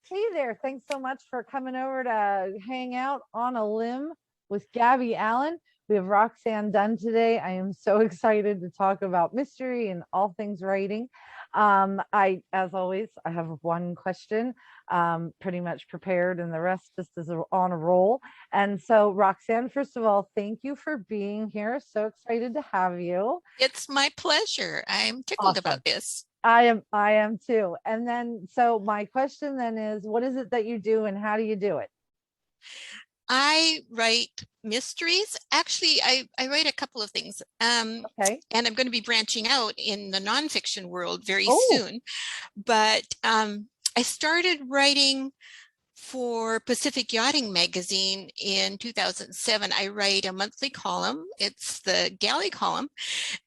Hey there. Thanks so much for coming over to hang out on a limb with Gabby Allen. We have Roxanne Dunn today. I am so excited to talk about mystery and all things writing. As always, I have one question pretty much prepared, and the rest just is on a roll. And so, Roxanne, first of all, thank you for being here. So excited to have you. It's my pleasure. I'm tickled Awesome. about this. I am too. And then, so my question then is, what is it that you do and how do you do it? I write mysteries. Actually, I write a couple of things. Okay. And I'm going to be branching out in the nonfiction world very Oh, soon. But I started writing for Pacific Yachting Magazine in 2007. I write a monthly column. It's the galley column.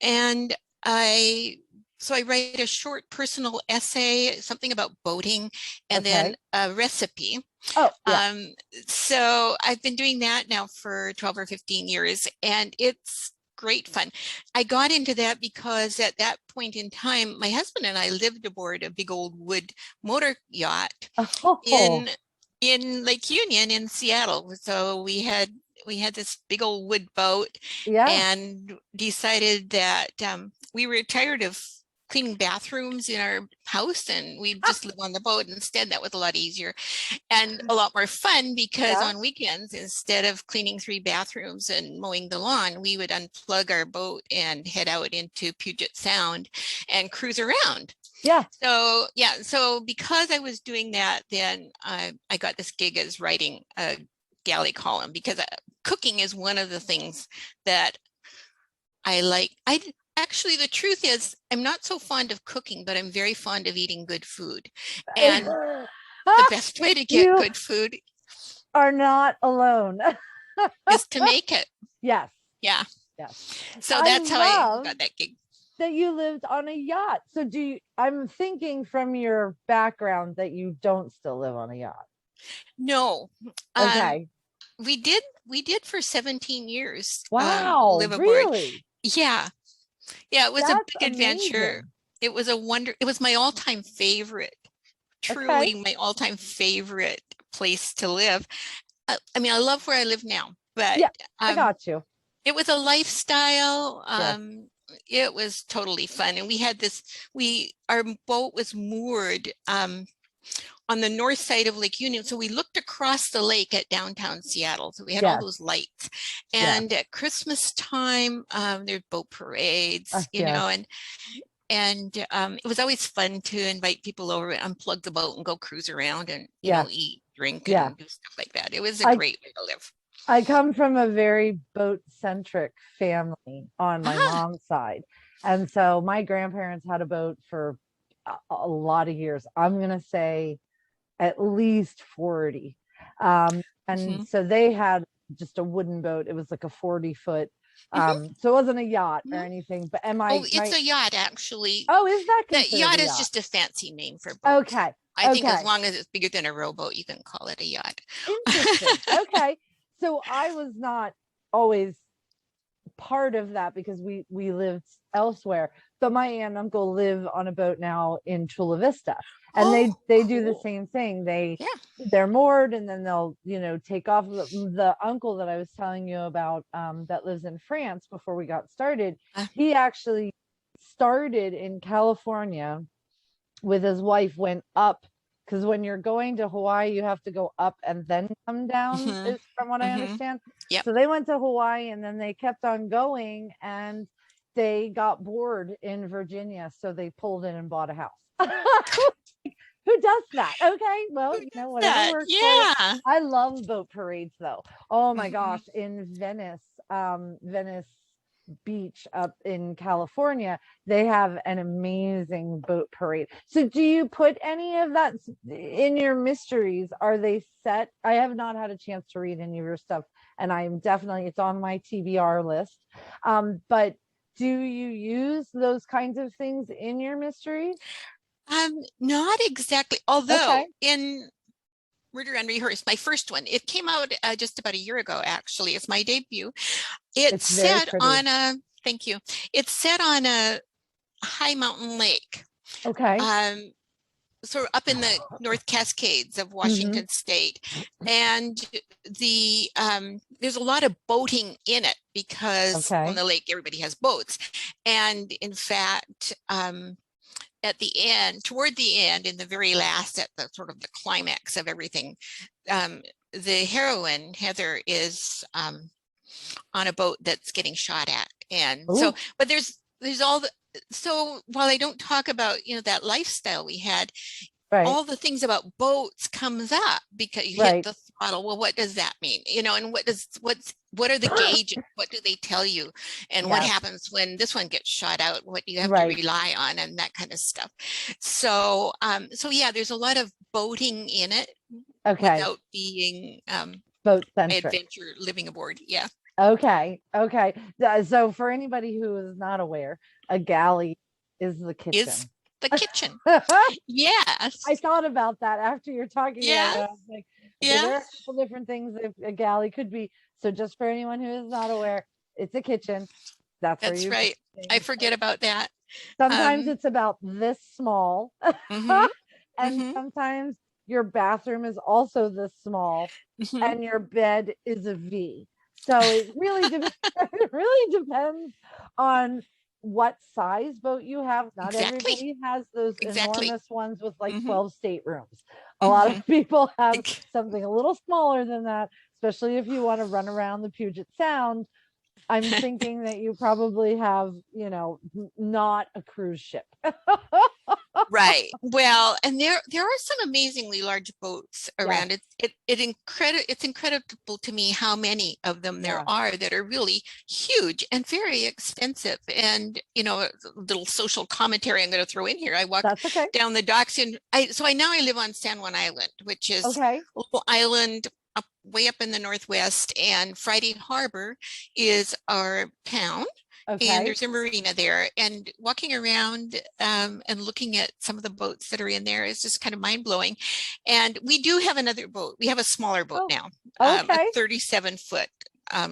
And I so I write a short personal essay, something about boating, and then okay. a recipe. Oh, yeah. Um, so I've been doing that now for 12 or 15 years, and it's great fun. I got into that because at that point in time, my husband and I lived aboard a big old wood motor yacht Oh, in in Lake Union in Seattle. So we had this big old wood boat yeah. and decided that we were tired of cleaning bathrooms in our house and we'd just live on the boat instead. That was a lot easier and a lot more fun because Yeah. on weekends, instead of cleaning 3 bathrooms and mowing the lawn, we would unplug our boat and head out into Puget Sound and cruise around. Yeah. So yeah, so because I was doing that, then I got this gig as writing a galley column because cooking is one of the things that I like. I actually, the truth is, I'm not so fond of cooking, but I'm very fond of eating good food. And the best way to get You good food are not alone. is to make it. Yes. Yeah. Yes. So I that's how I love got that gig. that you lived on a yacht. So I'm thinking from your background that you don't still live on a yacht. No, um, Okay. we did for 17 years Wow. live aboard. Really? Yeah. Yeah, it was a That's big adventure. amazing. It was my all-time favorite, Okay. truly my all-time favorite place to live. I mean, I love where I live now, but Yeah, I um, got you. it was a lifestyle. Yes. It was totally fun. And our boat was moored on the north side of Lake Union. So we looked across the lake at downtown Seattle. So we had all Yes. those lights. Yes. And at Christmas time, there's boat parades, Yes. and it was always fun to invite people over, unplug the boat and go cruise around and, Yes. eat, drink Yeah. and do stuff like that. It was a I great way to live. I come from a very boat centric family on my Ah, mom's side. And so my grandparents had a boat for a lot of years. I'm going to say at least 40. And mhm, so they had just a wooden boat. It was like a 40-foot. mhm, So it wasn't a yacht or mhm. anything. But and Oh, my it's my a yacht, actually. oh, is that That considered a yacht is yacht? just a fancy name for boats. Okay. I think as Okay. long as it's bigger than a rowboat, you can call it a yacht. Interesting. Okay. So I was not always part of that because we lived elsewhere. But my aunt and uncle live on a boat now in Chula Vista, and Oh, they do the cool. same thing. Yeah. They're moored, and then they'll take off. The uncle that I was telling you about that lives in France before we got started, Uh, he actually started in California with his wife, went up because when you're going to Hawaii, you have to go up and then come down, mhm, is from what I mhm. understand. Yep. So they went to Hawaii and then they kept on going and they got bored in Virginia. So they pulled in and bought a house. Who does that? Okay, Who well, does whatever that? works for you. Yeah. I love boat parades though. Oh my Mhm. gosh, in Venice Beach up in California, they have an amazing boat parade. So do you put any of that in your mysteries? Are they set? I have not had a chance to read any of your stuff, and I'm definitely, it's on my TBR list. But do you use those kinds of things in your mysteries? Not exactly. Although Okay. in Murder and Rehearsed, my first one, it came out just about a year ago, actually. It's my debut. It's It's very set pretty. on a, thank you. It's set on a high mountain lake. Okay. Um, sort of up in the North Cascades of Washington State. And there's a lot of boating in it because on the lake, everybody has boats. And in fact, at the end, toward the end, in the very last, at the sort of the climax of everything, the heroine, Heather, is on a boat that's getting shot at. And so, but there's all the, so while I don't talk about, you know, that lifestyle we had, all the things about boats comes up because you hit the throttle. Well, what does that mean? You know, and what are the gauges? What do they tell you? And what happens when this one gets shot out? What do you have to rely on, and that kind of stuff. So, so yeah, there's a lot of boating in it without being boat centric. Adventure living aboard. Yeah. Okay. So for anybody who is not aware, a galley is the kitchen. The kitchen. Yes. I thought about that after you're talking about it. I was like, there are a couple different things a galley could be. So just for anyone who is not aware, it's a kitchen. That's right. I forget about that. Sometimes it's about this small. And sometimes your bathroom is also this small and your bed is a V. So it really depends on what size boat you have. Not everybody has those enormous ones with like 12 staterooms. A lot of people have something a little smaller than that, especially if you want to run around the Puget Sound. I'm thinking that you probably have, you know, not a cruise ship. Right. Well, and there are some amazingly large boats around. It's incredible to me how many of them there are that are really huge and very expensive. And, you know, a little social commentary I'm going to throw in here. I walk down the docks and I live on San Juan Island, which is a little island way up in the Northwest, and Friday Harbor is our town. And there's a marina there, and walking around and looking at some of the boats that are in there is just kind of mind-blowing. And we do have another boat. We have a smaller boat now, a 37-foot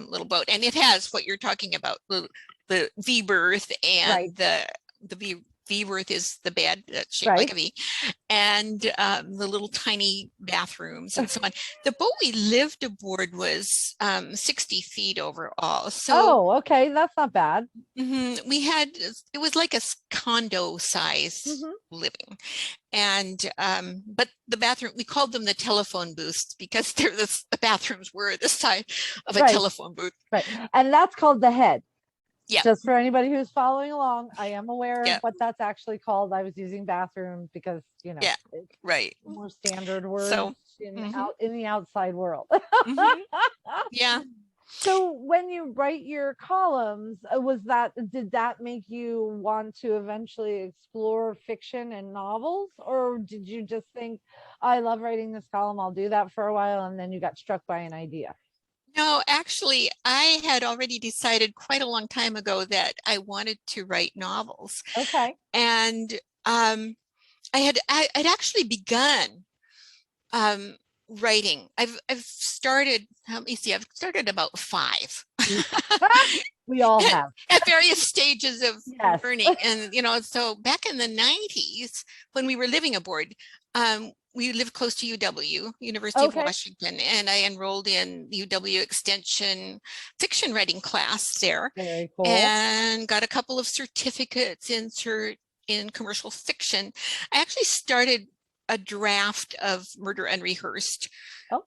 little boat, and it has what you're talking about, the V berth, and the V berth is the bed that's shaped like a V, and the little tiny bathrooms and so on. The boat we lived aboard was 60 feet overall. So that's not bad. We had, it was like a condo size living, and but the bathroom, we called them the telephone booths because the bathrooms were the size of a telephone booth. And that's called the head. Just for anybody who's following along, I am aware of what that's actually called. I was using bathroom because, you know, it's more standard words in the outside world. So when you write your columns, did that make you want to eventually explore fiction and novels, or did you just think, I love writing this column, I'll do that for a while, and then you got struck by an idea? No, actually, I had already decided quite a long time ago that I wanted to write novels. And I'd actually begun writing. I've started, let me see, I've started about 5. We all have. At various stages of learning. And, you know, so back in the 90s, when we were living aboard, we lived close to UW, University of Washington, and I enrolled in UW Extension fiction writing class there. Very cool. And got a couple of certificates in commercial fiction. I actually started a draft of Murder Unrehearsed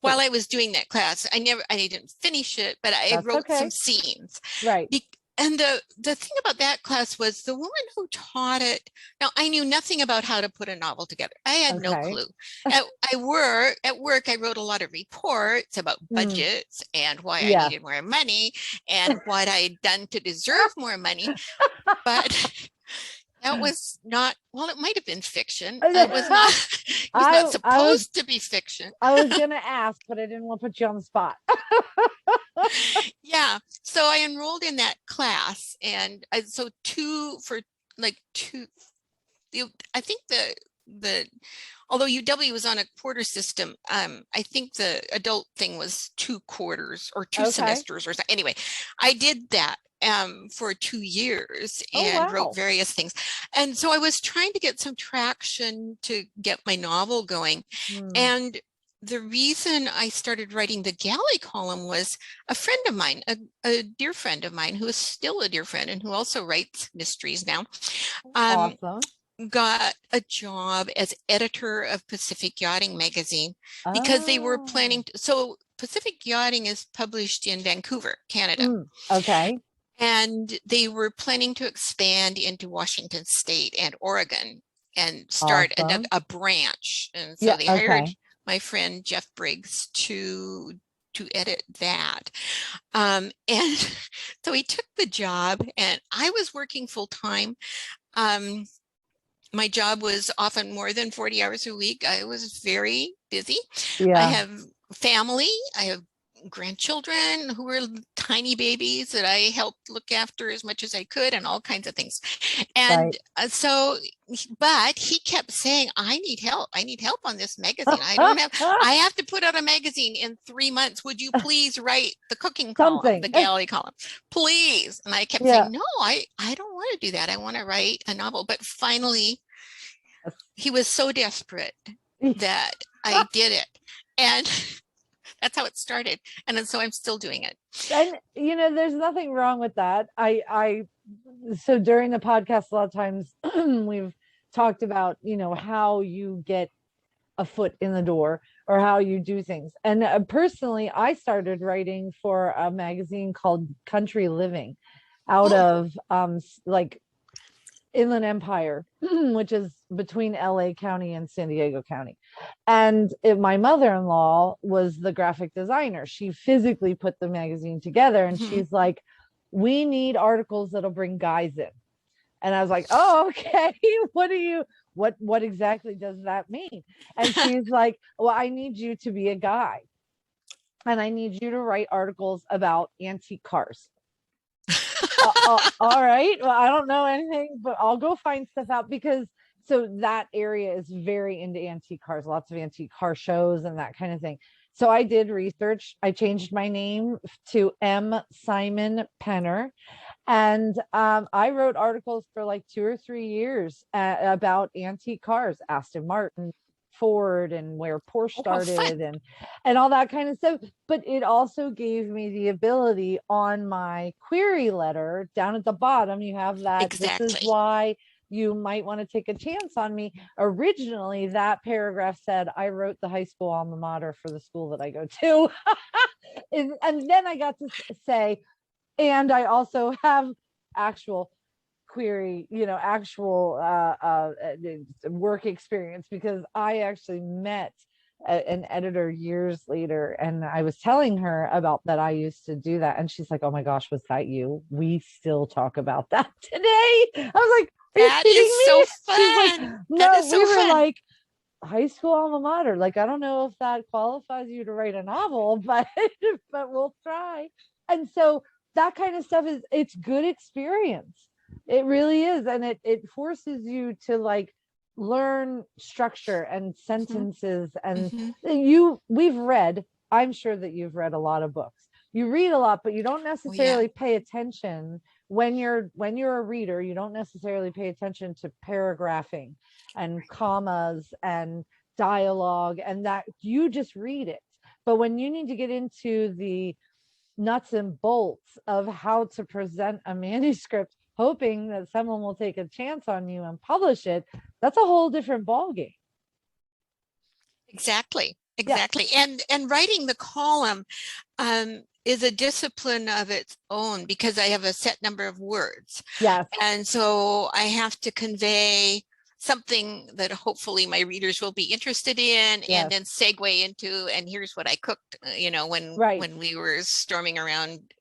while I was doing that class. I didn't finish it, but I wrote some scenes. And the thing about that class was the woman who taught it. Now, I knew nothing about how to put a novel together. I had no clue. At work, I wrote a lot of reports about budgets and why I needed more money and what I'd done to deserve more money. But that was not, well, it might have been fiction. It was not supposed to be fiction. I was going to ask, but I didn't want to put you on the spot. So I enrolled in that class, and I think although UW was on a quarter system, I think the adult thing was 2 quarters or 2 semesters or something. Anyway, I did that, for 2 years Oh, and wrote wow. various things. And so I was trying to get some traction to get my novel going. Hmm. And the reason I started writing the galley column was a friend of mine, a dear friend of mine, who is still a dear friend and who also writes mysteries now, um, Awesome. got a job as editor of Pacific Yachting magazine because they were Oh. planning to, so Pacific Yachting is published in Vancouver, Canada. Okay. And they were planning to expand into Washington State and Oregon and start Awesome. a branch. And so Yeah. they hired Okay. my friend Jeff Briggs to edit that. And so he took the job, and I was working full time. Um, my job was often more than 40 hours a week. I was very busy. I Yeah. have family. I have grandchildren who were tiny babies that I helped look after as much as I could, and all kinds of things. And Right. but he kept saying, I need help. I need help on this magazine. I have to put out a magazine in 3 months. Would you please write the cooking column, Something. the galley column, please? And I kept Yeah. saying, no, I don't want to do that. I want to write a novel. But finally, he was so desperate that I did it. And that's how it started. And so I'm still doing it. And there's nothing wrong with that. So during the podcast, a lot of times we've talked about, how you get a foot in the door or how you do things. And personally, I started writing for a magazine called Country Living out Oh, of like Inland Empire, which is between LA County and San Diego County. And my mother in law was the graphic designer. She physically put the magazine together, and mhm. she's like, we need articles that'll bring guys in. And I was like, oh, okay. What exactly does that mean? And she's like, well, I need you to be a guy, and I need you to write articles about antique cars. All right. Well, I don't know anything, but I'll go find stuff out, because so that area is very into antique cars, lots of antique car shows and that kind of thing. So I did research. I changed my name to M. Simon Penner, and I wrote articles for like 2 or 3 years about antique cars, Aston Martin, Ford, and where Porsche Oh, how fun. started, and all that kind of stuff. But it also gave me the ability on my query letter down at the bottom. You have that. This is Exactly. why you might want to take a chance on me. Originally, that paragraph said I wrote the high school alma mater for the school that I go to. And then I got to say, and I also have actual query, actual work experience, because I actually met an editor years later, and I was telling her about that I used to do that, and she's like, oh my gosh, was that you? We still talk about that today. I was like, are you That is kidding so me? She's like, fun. That no, is we so were fun. like high school alma mater. Like, I don't know if that qualifies you to write a novel, but we'll try. And so that kind of stuff it's good experience. It really is. And it forces you to like learn structure and Mhm, sentences. And mhm. we've read, I'm sure that you've read a lot of books. You read a lot, but you don't Oh, yeah. necessarily pay attention when you're a reader. You don't necessarily pay attention to paragraphing and commas and dialogue, and that you just read it. But when you need to get into the nuts and bolts of how to present a manuscript, hoping that someone will take a chance on you and publish it, that's a whole different ballgame. Exactly. Yeah. Exactly. And writing the column is a discipline of its own because I have a set number of words. Yes. And so I have to convey something that hopefully my readers will be interested in, and Yes. then segue into, and here's what I cooked, Right. when we were storming around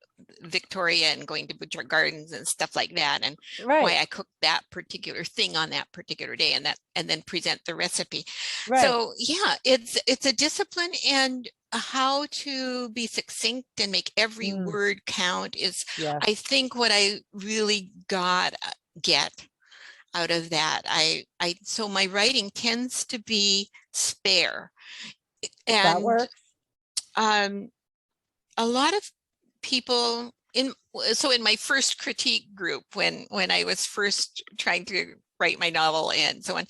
Victoria and going to Butcher Gardens and stuff like that, and why Right. I cooked that particular thing on that particular day, and then present the recipe. Right. So yeah, it's a discipline, and how to be succinct and make every Mm, word count is, yes. I think, what I really get out of that. So my writing tends to be spare, That and works. um, a lot of people so in my first critique group, when I was first trying to write my novel and so on,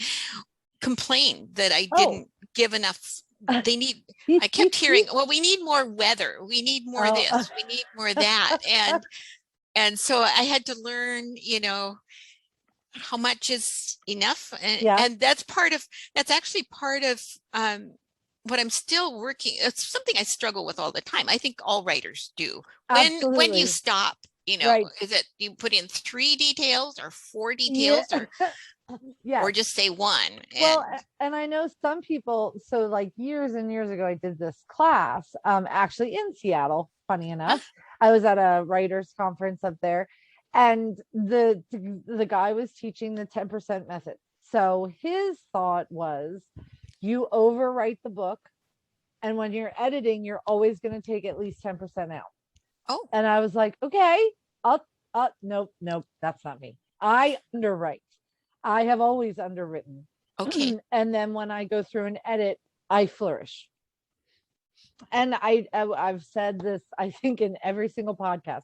complained that I didn't give enough. They need, I kept hearing, well, we need more weather. We need more this, we need more that. And so I had to learn, how much is enough. And that's actually part of what I'm still working. It's something I struggle with all the time. I think all writers do. When you stop, Right. is it you put in 3 details or 4 details or just say one? Well, and I know some people, so like years and years ago, I did this class, actually in Seattle, funny enough. I was at a writers conference up there, and the guy was teaching the 10% method. So his thought was, you overwrite the book, and when you're editing, you're always going to take at least 10% out. Oh. And I was like, okay, nope, that's not me. I underwrite. I have always underwritten. Okay. And then when I go through and edit, I flourish. And I've said this, I think, in every single podcast.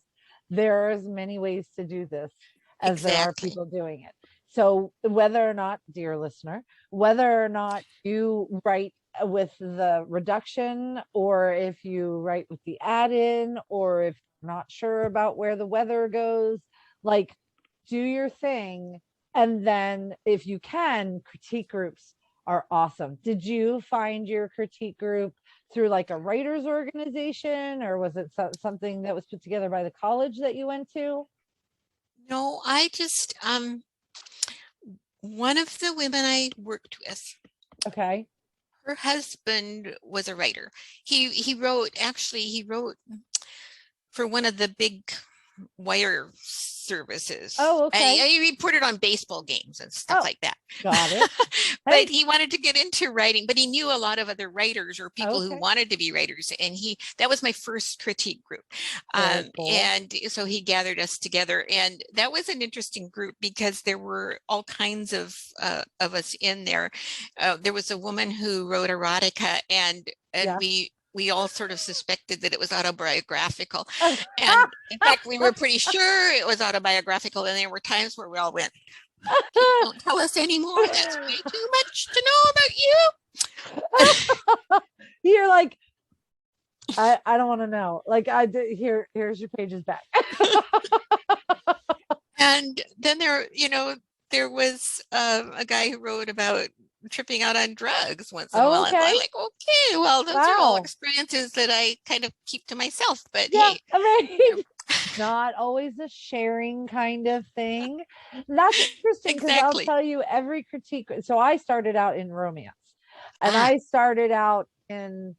There are as many ways to do this as there are people doing it. So whether or not, dear listener, whether or not you write with the reduction, or if you write with the add-in, or if you're not sure about where the weather goes, like, do your thing. And then if you can, critique groups are awesome. Did you find your critique group through like a writers organization, or was it something that was put together by the college that you went to? No, I just, one of the women I worked with, okay, her husband was a writer. He wrote for one of the big wire services. Oh, okay. I reported on baseball games and stuff like that. Got it. But he wanted to get into writing, but he knew a lot of other writers or people who wanted to be writers. And that was my first critique group. Cool. And so he gathered us together, and that was an interesting group because there were all kinds of us in there. There was a woman who wrote erotica, and we all sort of suspected that it was autobiographical. And in fact, we were pretty sure it was autobiographical. And there were times where we all went, don't tell us anymore. That's way too much to know about you. You're like, I don't want to know. Like, here's your pages back. And then there was a guy who wrote about tripping out on drugs once in a while. I'm like, okay, well, those are all experiences that I kind of keep to myself. But hey, not always a sharing kind of thing. That's interesting, because I'll tell you, every critique. So I started out in romance, and I started out in,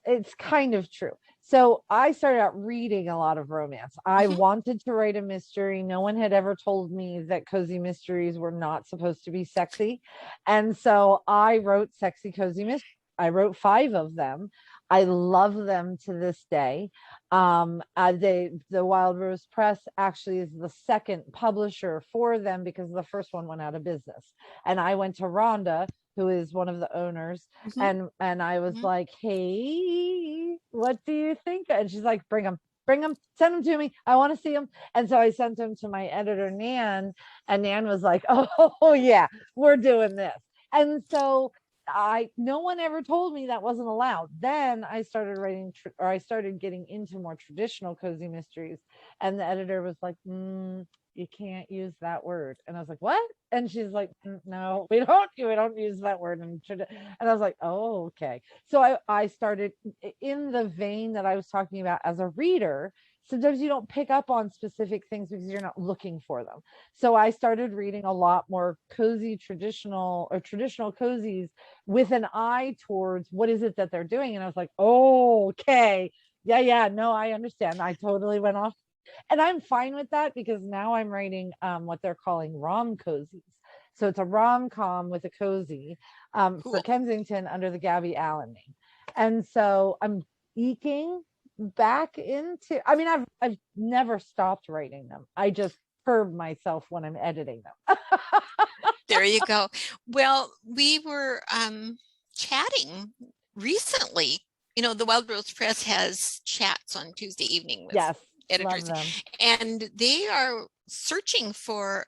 it's kind of true. So I started out reading a lot of romance. I wanted to write a mystery. No one had ever told me that cozy mysteries were not supposed to be sexy. And so I wrote sexy cozy mysteries. I wrote 5 of them. I love them to this day. The Wild Rose Press actually is the second publisher for them, because the first one went out of business. And I went to Rhonda, who is one of the owners, and I was like, hey, what do you think? And she's like, bring them, send them to me. I want to see them. And so I sent them to my editor, Nan, and Nan was like, oh yeah, we're doing this. And so no one ever told me that wasn't allowed. Then I started writing, or I started getting into more traditional cozy mysteries, and the editor was like, you can't use that word. And I was like, what? And she's like, no, we don't use that word. And I was like, oh, okay. So I started in the vein that I was talking about. As a reader, sometimes you don't pick up on specific things because you're not looking for them. So I started reading a lot more cozy, traditional cozies, with an eye towards what is it that they're doing. And I was like, oh, okay. Yeah, no, I understand. I totally went off. And I'm fine with that, because now I'm writing what they're calling rom cozies. So it's a rom-com with a cozy for Kensington under the Gabby Allen name. And so I'm eking back into, I mean, I've never stopped writing them. I just curb myself when I'm editing them. There you go. Well, we were chatting recently. The Wild Rose Press has chats on Tuesday evening with Love editors, them. and they are searching for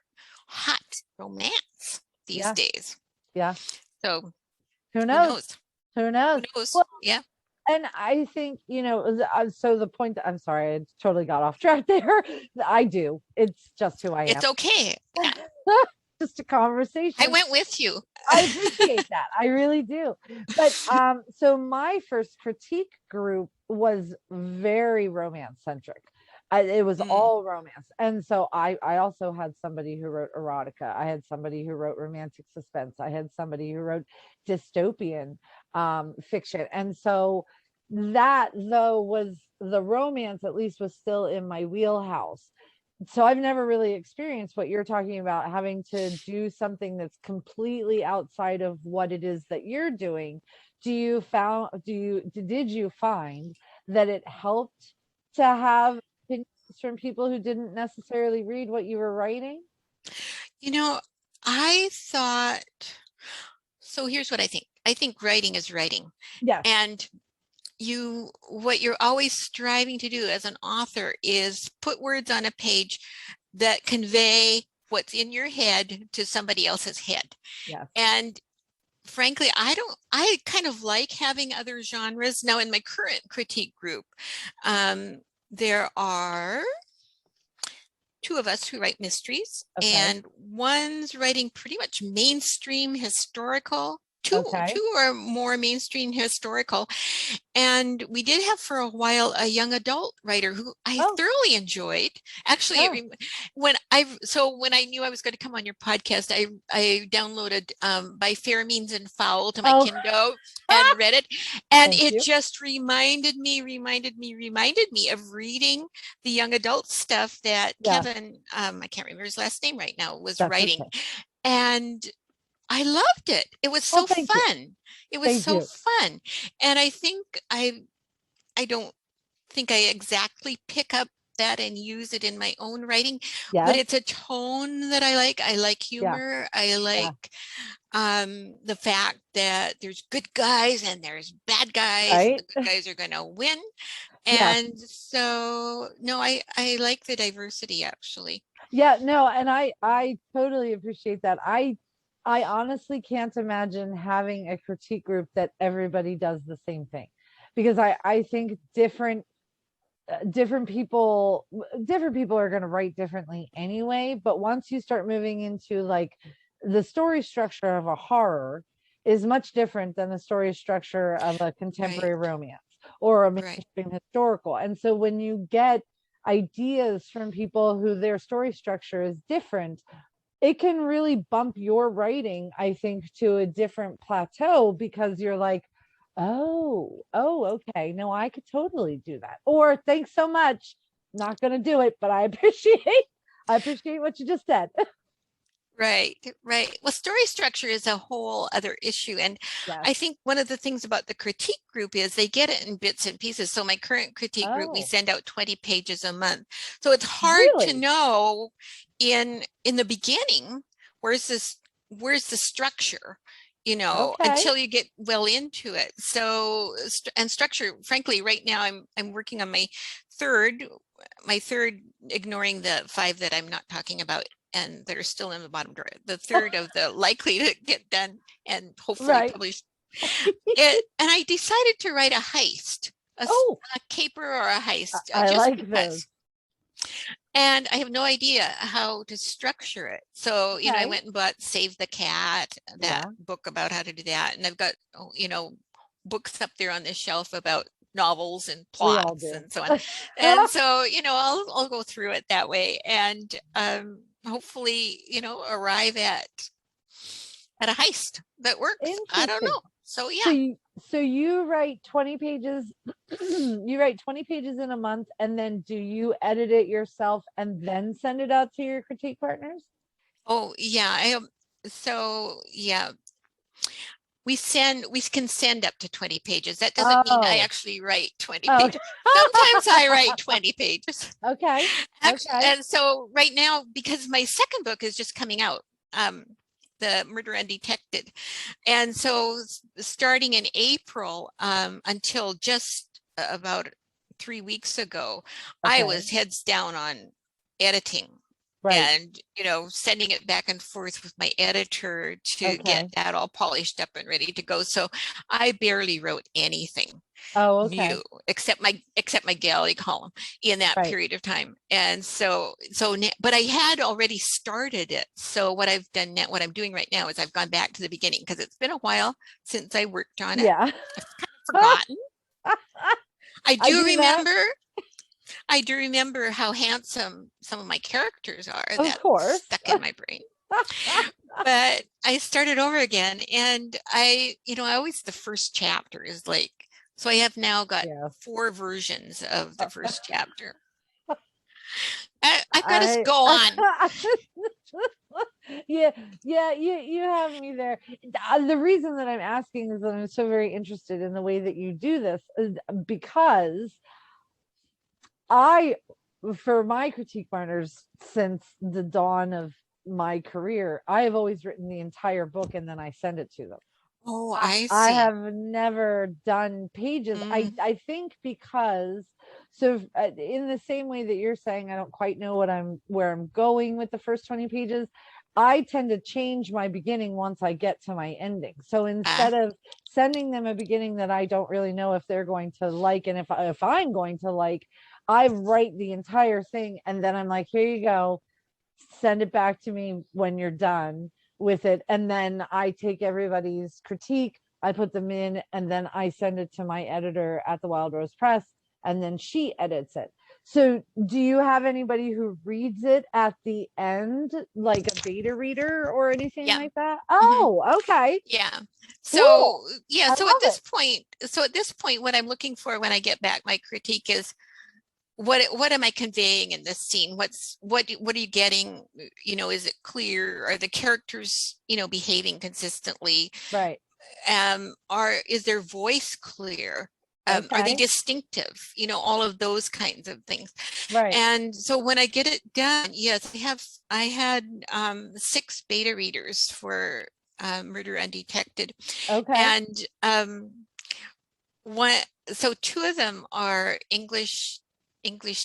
hot romance these Yeah. days. Yeah. So Who who knows? knows? Who Who knows? knows? Well, Yeah. and I think, so the point, I'm sorry, I totally got off track there. I do. It's just who I am. It's okay. Just a I conversation. went with you. I appreciate that. I really do. But so my first critique group was very romance centric. It was Mm, all romance. And so I also had somebody who wrote erotica. I had somebody who wrote romantic suspense. I had somebody who wrote dystopian fiction. And so that though was the romance, at least was still in my wheelhouse. So I've never really experienced what you're talking about, having to do something that's completely outside of what it is that you're doing. Did you find that it helped to have opinions from people who didn't necessarily read what you were writing? you know, I thought, so here's what I think. I think writing is writing. Yes. And what you're always striving to do as an author is put words on a page that convey what's in your head to somebody else's head. Yes. And frankly, I kind of like having other genres. Now in my current critique group, there are two of us who write mysteries, Okay. and one's writing pretty much mainstream historical, Okay. two or more mainstream historical. And we did have for a while a young adult writer who I Oh, thoroughly enjoyed. Actually, oh, when I knew I was going to come on your podcast, I downloaded By Fair Means and Foul to my oh. Kindle and read it, and Thank it you. just reminded me of reading the young adult stuff that Yes. Kevin, I can't remember his last name right now, was That's writing. okay. And I loved it. It was Well, so thank you. fun. It was Thank so you. fun. And I think I don't think I exactly pick up that and use it in my own writing, but Yes. it's a tone that I like. I like Yeah. humor. I Yeah. like the fact that there's good guys and there's bad guys, and the Right. good guys are going to win. Yes. And so, no, I like the diversity actually. Yeah, no, and I totally appreciate that. I honestly can't imagine having a critique group that everybody does the same thing, because I think different people are going to write differently anyway, but once you start moving into like the story structure of a horror is much different than the story structure of a Right, contemporary romance or a right. mainstream historical. And so when you get ideas from people who their story structure is different, it can really bump your writing, I think, to a different plateau, because you're like, oh, okay, no, I could totally do that. Or thanks so much, not going to do it, but I appreciate what you just said. Right, right. Well, story structure is a whole other issue. And Yes. I think one of the things about the critique group is they get it in bits and pieces. So my current critique group, we Oh, send out 20 pages a month. So it's hard to really? know in the beginning, where's the structure, Okay. until you get well into it. So, and structure, frankly, right now I'm working on third, my third, ignoring the five that I'm not talking about and that are still in the bottom drawer. The third of the likely to get done and hopefully Right. published. And I decided to write a heist, Oh, a caper or a heist, I just like those. because. And I have no idea how to structure it. So, I Okay. went and bought Save the Cat, that Yeah, book about how to do that. And I've got, books up there on the shelf about novels and we all plots do. and so on. And so, I'll go through it that way and hopefully, arrive at a heist that works. I don't Interesting. know. So So yeah. you write 20 pages, you write 20 pages in a month, and then do you edit it yourself and then send it out to your critique partners? Oh yeah. So yeah, we can send up to 20 pages. That doesn't mean I Oh, actually write 20 oh. pages. Sometimes I write 20 pages. Okay. Actually, Okay. and so right now, because my second book is just coming out, The Murder Undetected. And so starting in April, until just about 3 weeks ago, I Okay. was heads down on editing Right. and, sending it back and forth with my editor to get Okay. that all polished up and ready to go. So I barely wrote anything Oh, okay. new except my galley column in that Right. period of time. And but I had already started it. So what I've done now, what I'm doing right now is I've gone back to the beginning because it's been a while since I worked on it. Yeah. I've kind of forgotten. I I do do that. remember I do remember how handsome some of my characters are. Of That course. stuck in my brain. But I started over again, and I always, the first chapter is like, so I have now got Yeah. 4 versions of the first chapter. I've got to I go on. yeah, yeah, you have me there. The reason that I'm asking is that I'm so very interested in the way that you do this because I, for my critique markers since the dawn of my career, I have always written the entire book and then I send it to them. Oh, I I see. have never done pages. I think because so in the same way that you're saying, I don't quite know where I'm going with the first 20 pages. I tend to change my beginning once I get to my ending. So Uh, instead of sending them a beginning that I don't really know if they're going to like, and if I'm going to like, I write the entire thing and then I'm like, here you go, send it back to me when you're done with it. And then I take everybody's critique, I put them in, and then I send it to my editor at the Wild Rose Press, and then she edits it. So, do you have anybody who reads it at the end, like a beta reader or anything yeah. like that? hmm Oh, okay. Yeah. So Cool. yeah, I love it. so at this point, what I'm looking for when I get back my critique is what am I conveying in this scene? What are you getting? Is it clear? Are the characters, behaving consistently? Right. Is their voice clear? Are they Okay. distinctive? All of those kinds of things. Right. And so when I get it done, yes, I had 6 beta readers for Murder Undetected. Okay. And one so 2 of them are English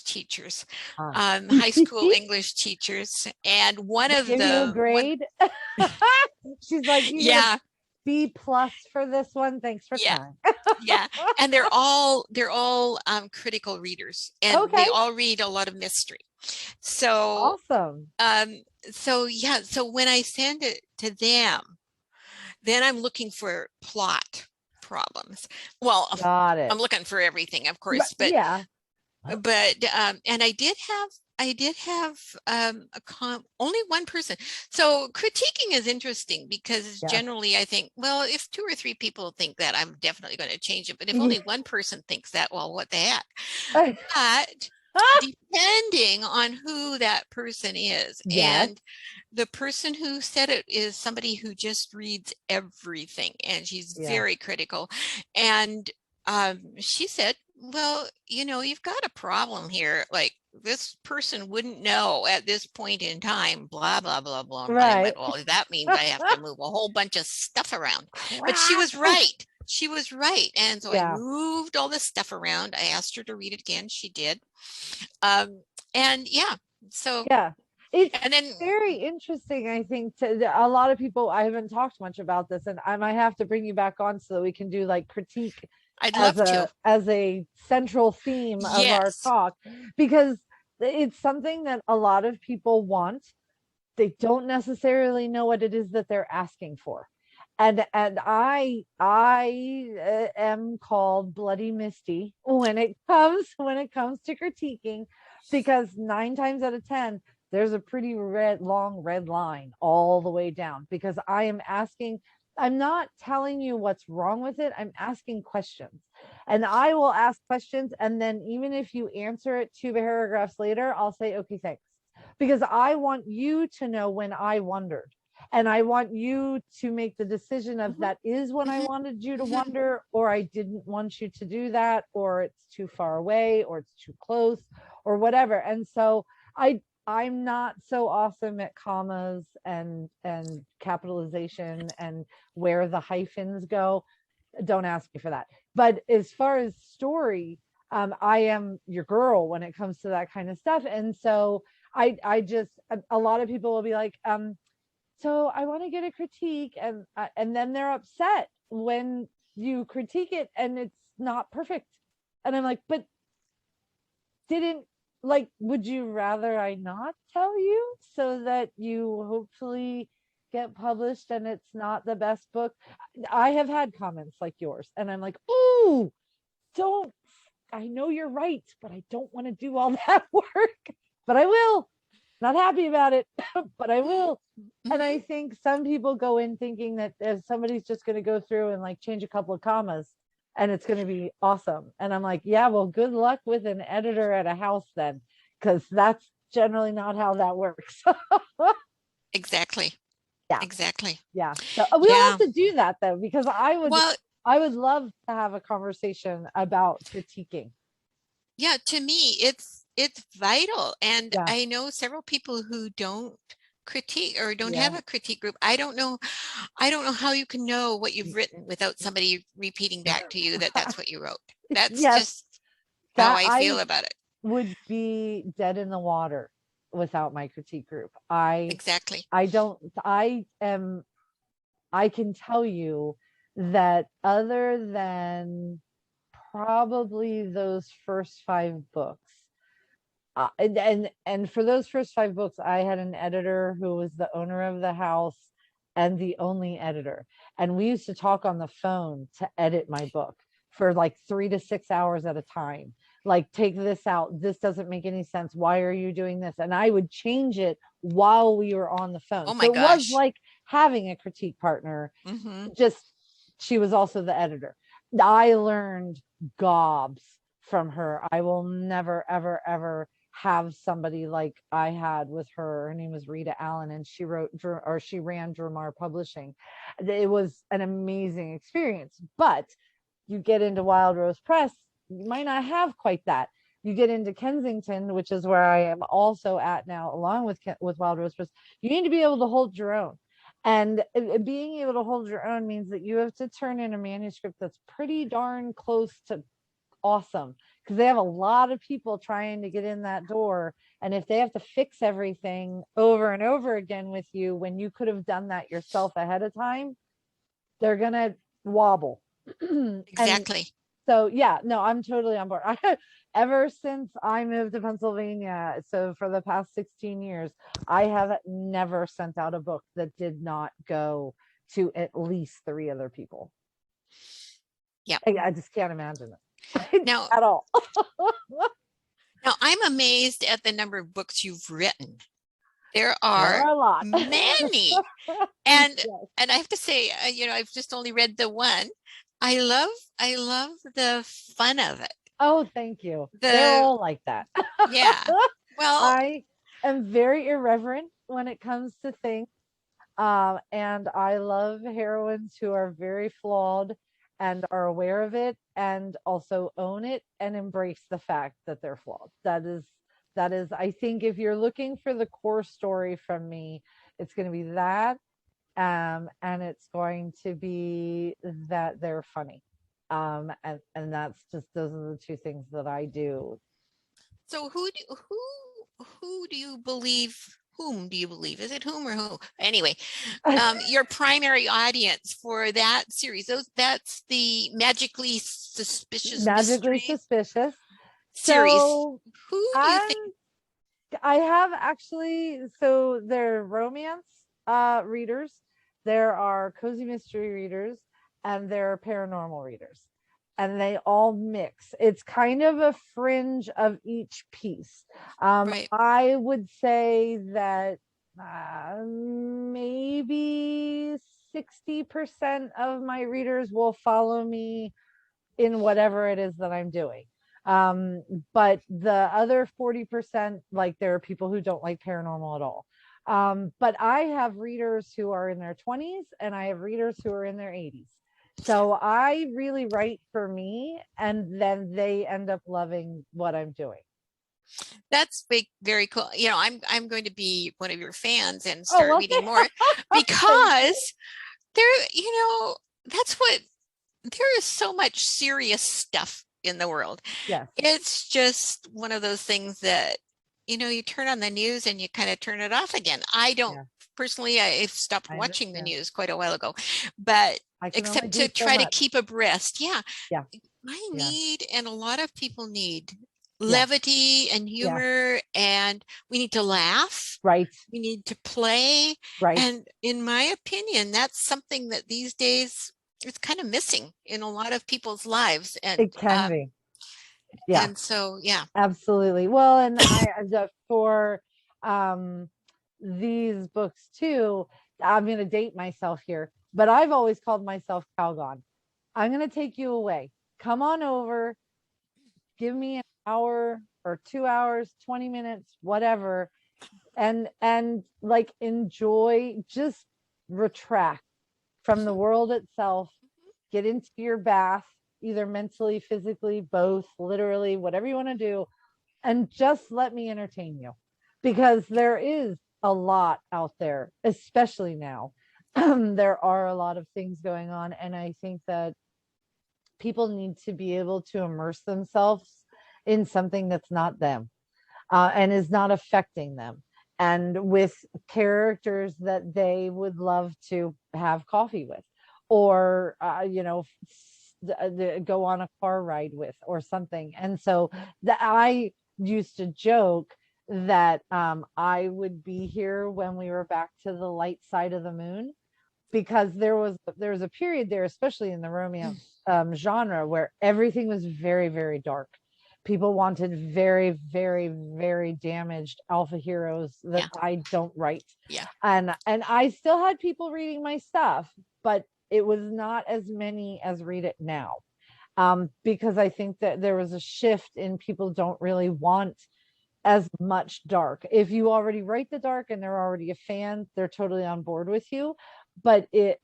teachers, Ah. high school English teachers, and one They of give you a the one grade. She's like, you get a yeah, B plus for this one. Thanks for yeah, trying. yeah, and they're all critical readers, and they Okay. all read a lot of mystery. So Awesome. yeah, so when I send it to them, then I'm looking for plot problems. Well, Got I'm it. looking for everything, of course, but Yeah. and I did have only one person. So critiquing is interesting because Yes. generally I think, well, if 2 or 3 people think that, I'm definitely going to change it. But if only one person thinks that, well, what the heck? But depending on who that person is, Yes. and the person who said it is somebody who just reads everything, and she's Yes. very critical. And she said, well, you've got a problem here. Like, this person wouldn't know at this point in time, blah, blah, blah, blah. And I Right. went, well, that means I have to move a whole bunch of stuff around. But she Crap. was right. She was right. And so I Yeah. moved all this stuff around. I asked her to read it again. She did. Um, and yeah, so, Yeah. It's and then very interesting, I think, to a lot of people. I haven't talked much about this, and I might have to bring you back on so that we can do like critique I'd as love to. a central theme of our Yes. talk, because it's something that a lot of people want. They don't necessarily know what it is that they're asking for. And I am called Bloody Misty when it comes to critiquing, because 9 times out of 10 there's a pretty long red line all the way down, because I'm not telling you what's wrong with it. I'm asking questions. And I will ask questions. And then even if you answer it 2 paragraphs later, I'll say, okay, thanks. Because I want you to know when I wondered. And I want you to make the decision of Mhm, that is when I mhm, wanted you to mhm. wonder, or I didn't want you to do that, or it's too far away, or it's too close, or whatever. And so I'm not so awesome at commas and capitalization and where the hyphens go. Don't ask me for that. But as far as story, I am your girl when it comes to that kind of stuff. And so I just, a lot of people will be like, so I want to get a critique, and then they're upset when you critique it and it's not perfect. And I'm like, but didn't like, would you rather I not tell you so that you hopefully get published and it's not the best book? I have had comments like yours, and I'm like, ooh, don't, I know you're right, but I don't want to do all that work, but I will. Not happy about it, but I will. And I think some people go in thinking that if somebody's just going to go through and like change a couple of commas and it's going to be awesome. And I'm like, yeah, well, good luck with an editor at a house then, because that's generally not how that works. Exactly. Yeah. Exactly. Yeah. So we'll Yeah. have to do that though, because Well, I would love to have a conversation about critiquing. yeah, to me, it's vital. And Yeah. I know several people who don't critique or don't Yeah. have a critique group. I don't know how you can know what you've written without somebody repeating back to you that that's what you wrote. That's Yes. just how That I feel I about it. would be dead in the water without my critique group. Exactly. I don't I am I can tell you that other than probably those first 5 books, and for those first 5 books, I had an editor who was the owner of the house and the only editor, and we used to talk on the phone to edit my book for like 3 to 6 hours at a time. Like, take this out, this doesn't make any sense, why are you doing this? And I would change it while we were on the phone, Oh my so it was gosh. like having a critique partner, Hmm. just she was also the editor. I learned gobs from her. I will never, ever, ever have somebody like I had with her. Her name was Rita Allen, and she ran Dramar Publishing. It was an amazing experience. But you get into Wild Rose Press, you might not have quite that. You get into Kensington, which is where I am also at now, along with Wild Rose Press. You need to be able to hold your own. And being able to hold your own means that you have to turn in a manuscript that's pretty darn close to awesome, because they have a lot of people trying to get in that door. And if they have to fix everything over and over again with you when you could have done that yourself ahead of time, they're going to wobble. And Exactly. so, yeah, no, I'm totally on board. Ever since I moved to Pennsylvania, so for the past 16 years, I have never sent out a book that did not go to at least 3 other people. Yeah. I just can't imagine it Now, at all. now I'm amazed at the number of books you've written. There There are are a lot. many. And Yes. and I have to say, I've just only read the one. I love the fun of it. Oh, thank you. They're The all like that. Yeah. Well, I am very irreverent when it comes to things. And I love heroines who are very flawed and are aware of it, and also own it and embrace the fact that they're flawed. That is, I think, if you're looking for the core story from me, it's going to be that, and it's going to be that they're funny. And that's just, those are the 2 things that I do. so who do you believe? Whom do you believe? Is it whom or who? Anyway, your primary audience for that series. That's the Magically Suspicious Magically Mystery Suspicious. series. So Who do you I'm think? I have actually, so they're romance readers, there are cozy mystery readers, and there are paranormal readers. And they all mix. It's kind of a fringe of each piece. Right. I would say that maybe 60% of my readers will follow me in whatever it is that I'm doing. Um, but the other 40%, like, there are people who don't like paranormal at all. But I have readers who are in their 20s, and I have readers who are in their 80s. So I really write for me, and then they end up loving what I'm doing. That's big, very cool. I'm going to be one of your fans and Oh, start well, reading more thank you. because there, that's what there is so much serious stuff in the world. Yes. It's just one of those things that, you turn on the news and you kind of turn it off again. I don't Yeah. personally, I stopped I watching the understand. news quite a while ago, but I can only except do to so try to much. keep abreast. Yeah. Yeah. I Yeah. need, and a lot of people need Yeah. levity and Yeah. humor, and we need to laugh. Right. We need to play. Right. And in my opinion, that's something that these days it's kind of missing in a lot of people's lives. It can be. Yeah. And so, yeah. Absolutely. Well, and for um these books too, I'm going to date myself here, but I've always called myself Calgon. I'm going to take you away. Come on over, give me an hour or 2 hours, 20 minutes, whatever, and like enjoy, just retract from the world itself, get into your bath, either mentally, physically, both, literally, whatever you want to do, and just let me entertain you, because there is a lot out there, especially now. There are a lot of things going on, and I think that people need to be able to immerse themselves in something that's not them, and is not affecting them, and with characters that they would love to have coffee with, or go on a car ride with, or something. And so I used to joke that I would be here when we were back to the light side of the moon, because there was a period there, especially in the romance genre, where everything was very, very dark. People wanted very, very, very damaged alpha heroes that I don't write. Yeah. And I still had people reading my stuff, but it was not as many as read it now. Because I think that there was a shift in people don't really want as much dark. If you already write the dark and they're already a fan, they're totally on board with you. But if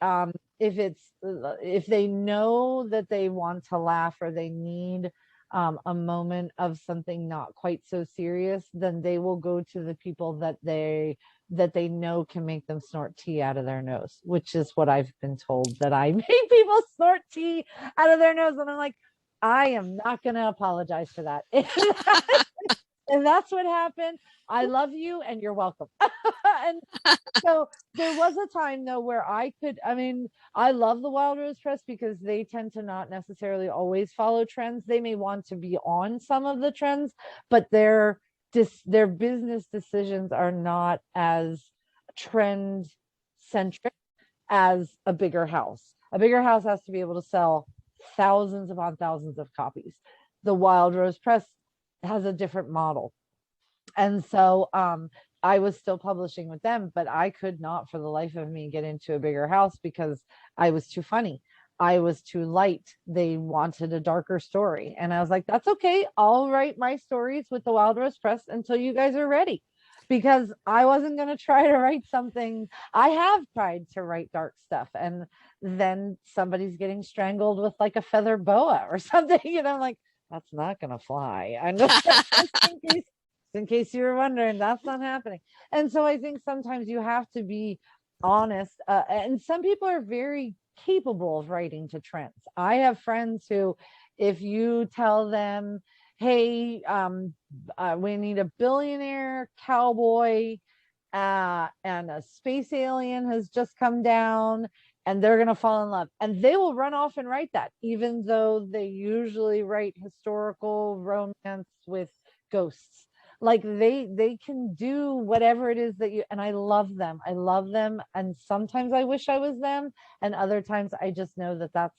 they know that they want to laugh, or they need a moment of something not quite so serious, then they will go to the people that they know can make them snort tea out of their nose, which is what I've been told, that I make people snort tea out of their nose. And I'm like, I am not going to apologize for that. And that's what happened. I love you and you're welcome. And so there was a time though where I love the Wild Rose Press, because they tend to not necessarily always follow trends. They may want to be on some of the trends, but their business decisions are not as trend centric as a bigger house. A bigger house has to be able to sell thousands upon thousands of copies. The Wild Rose Press has a different model. And so I was still publishing with them, but I could not for the life of me get into a bigger house, because I was too funny. I was too light. They wanted a darker story. And I was like, that's okay. I'll write my stories with the Wild Rose Press until you guys are ready. Because I wasn't going to try to write something. I have tried to write dark stuff, and then somebody's getting strangled with like a feather boa or something. I'm like, that's not going to fly. I'm just in case you were wondering, that's not happening. And so I think sometimes you have to be honest. And some people are very capable of writing to trends. I have friends who, if you tell them, hey, we need a billionaire cowboy, and a space alien has just come down, and they're going to fall in love, and they will run off and write that, even though they usually write historical romance with ghosts. Like they can do whatever it is that you, and I love them, and sometimes I wish I was them, and other times I just know that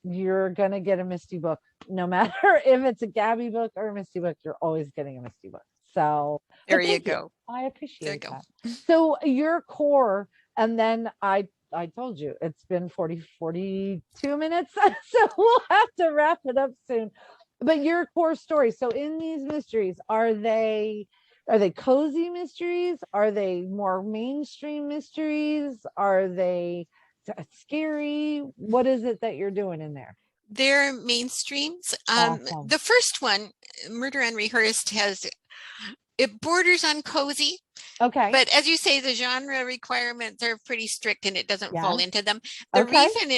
you're gonna get a Misty book, no matter if it's a Gabby book or a Misty book. You're always getting a Misty book. So there you go. I appreciate that. So your core, and then I told you it's been 42 minutes, so we'll have to wrap it up soon. But your core story. So in these mysteries, are they cozy mysteries? Are they more mainstream mysteries? Are they scary? What is it that you're doing in there? They're mainstreams. Awesome. The first one, Murder Unrehearsed, it borders on cozy. Okay. But as you say, the genre requirements are pretty strict and it doesn't fall into them. The Okay. reason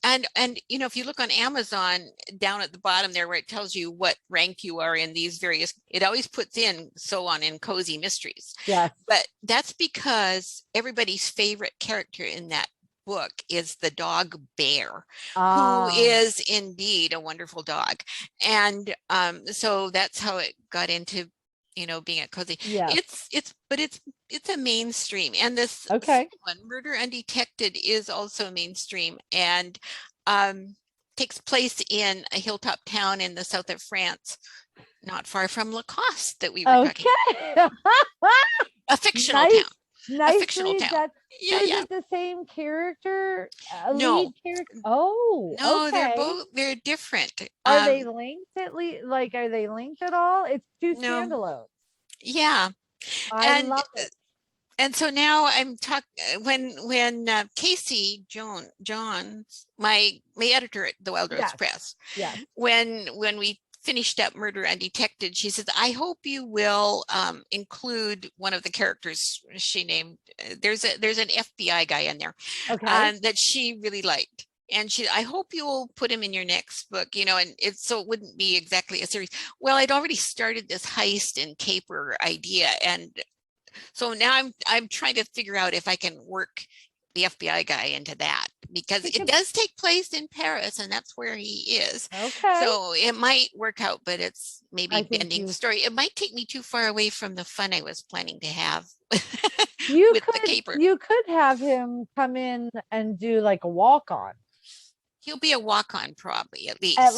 And you know, if you look on Amazon down at the bottom there where it tells you what rank you are in these various, it always puts in so on in cozy mysteries. Yes. But that's because everybody's favorite character in that book is the dog Bear, who is indeed a wonderful dog. And so that's how it got into, you know, being a cozy. Yeah. It's a mainstream. And this Okay. one, Murder Undetected, is also mainstream and takes place in a hilltop town in the south of France, not far from Lacoste that we were talking about. A fictional town. A fictional town. Yeah, is it the same character? No. Lead character? Oh, no, okay. they're different. Are they linked at least? Like, are they linked at all? It's two No. standalones. Yeah. I love it. And so now I'm talking when Casey Johns, my editor at the Wild Rose Press, when we finished up Murder Undetected, she says, I hope you will include one of the characters she named. There's an FBI guy in there that she really liked. And I hope you'll put him in your next book, you know, and so it wouldn't be exactly a series. Well, I'd already started this heist and caper idea. And so now I'm trying to figure out if I can work the FBI guy into that, because it does take place in Paris and that's where he is. Okay. So it might work out, but it's maybe bending the story. It might take me too far away from the fun I was planning to have with the caper. You could have him come in and do like a walk-on. He'll be a walk-on probably, at least. At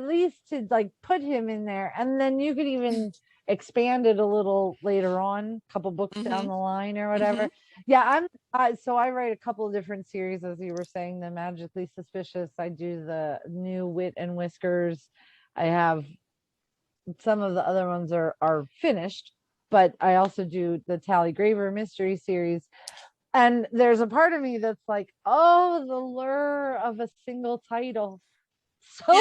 least to like put him in there, and then you could even expand it a little later on, a couple books down the line or whatever. Yeah, so I write a couple of different series, as you were saying, the Magically Suspicious. I do the new Wit and Whiskers. I have some of the other ones are finished, but I also do the Tally Graver mystery series. And there's a part of me that's like, oh, the lure of a single title. So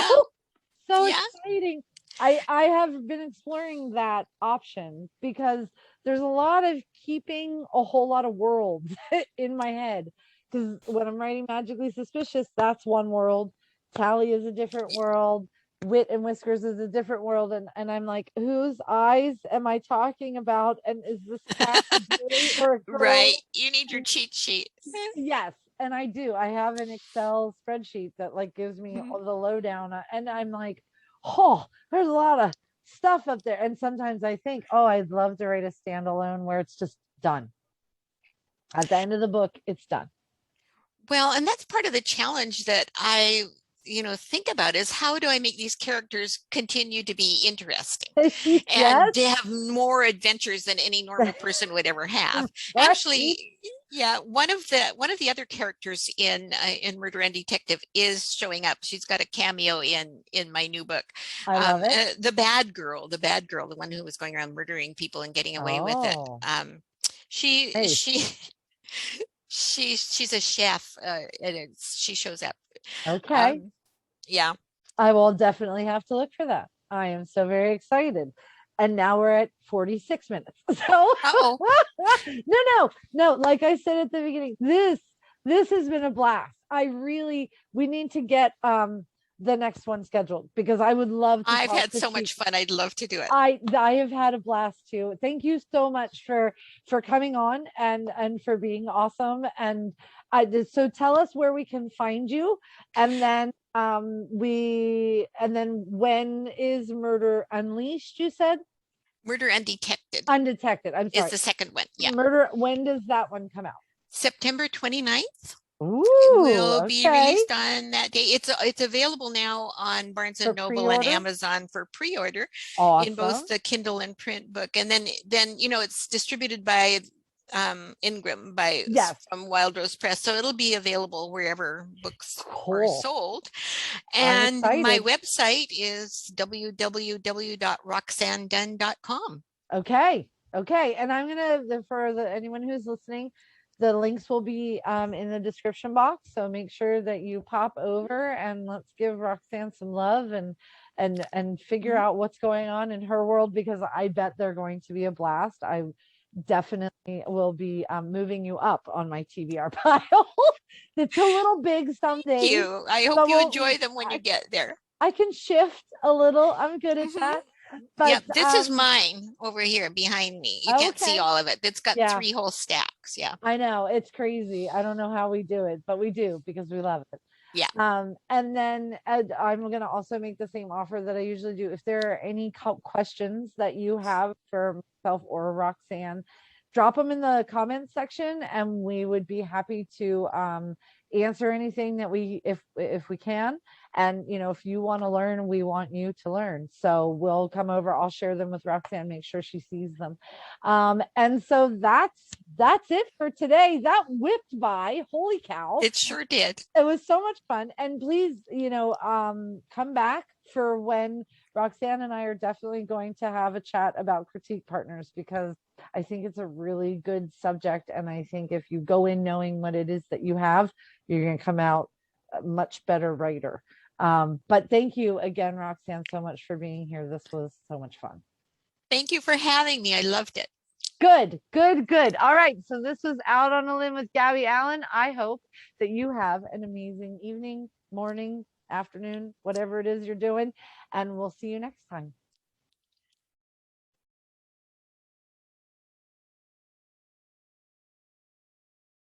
exciting. I have been exploring that option because there's a lot of keeping a whole lot of worlds in my head. Because when I'm writing Magically Suspicious, that's one world. Tally is a different world. Wit and Whiskers is a different world, and I'm like, whose eyes am I talking about? And is this cat or a girl? Right, you need your cheat sheet. Yes, and I do. I have an Excel spreadsheet that like gives me the lowdown, and I'm like, oh, there's a lot of stuff up there. And sometimes I think, oh, I'd love to write a standalone where it's just done. At the end of the book, it's done. Well, and that's part of the challenge that I think about is how do I make these characters continue to be interesting and to have more adventures than any normal person would ever have. Actually, yeah, one of the other characters in Murder Undetected is showing up. She's got a cameo in my new book. I love it. The bad girl, the one who was going around murdering people and getting away with it. She's a chef, and she shows up. Okay. Yeah. I will definitely have to look for that. I am so very excited. And now we're at 46 minutes. So no. Like I said at the beginning, this has been a blast. We need to get the next one scheduled because I would love to. I've had so much fun. I'd love to do it. I have had a blast too. Thank you so much for coming on and for being awesome. And so tell us where we can find you, and then when is Murder Unleashed? You said Murder Undetected. Undetected. I'm sorry. It's the second one. Yeah. Murder. When does that one come out? September 29th. Ooh, will be released on that day. It's available now on Barnes and Noble and Amazon for pre-order in both the Kindle and print book. And then it's distributed by Ingram from Wild Rose Press. So it'll be available wherever books are sold. And my website is www.roxannedunn.com. Okay. And I'm gonna, for anyone who's listening, the links will be in the description box. So make sure that you pop over and let's give Roxanne some love and figure out what's going on in her world, because I bet they're going to be a blast. definitely will be moving you up on my TBR pile. It's a little big some Thank days, you. I hope but you enjoy them when you I, get there. I can shift a little. I'm good at Hmm. that. But Yep, this is mine over here behind me. You can't see okay. all of it. It's got Yeah, 3 whole stacks. Yeah. I know. It's crazy. I don't know how we do it, but we do because we love it. Yeah. And then I'm going to also make the same offer that I usually do. If there are any questions that you have for myself or Roxanne, drop them in the comments section, and we would be happy to answer anything that if we can. And if you want to learn, we want you to learn. So we'll come over. I'll share them with Roxanne, make sure she sees them. And so that's it for today. That whipped by. Holy cow. It sure did. It was so much fun. And please, come back for when Roxanne and I are definitely going to have a chat about critique partners, because I think it's a really good subject. And I think if you go in knowing what it is that you have, you're going to come out a much better writer. But thank you again, Roxanne, so much for being here. This was so much fun. Thank you for having me. I loved it. Good, good, good. All right. So this was Out on a Limb with Gabby Allen. I hope that you have an amazing evening, morning, afternoon, whatever it is you're doing. And we'll see you next time.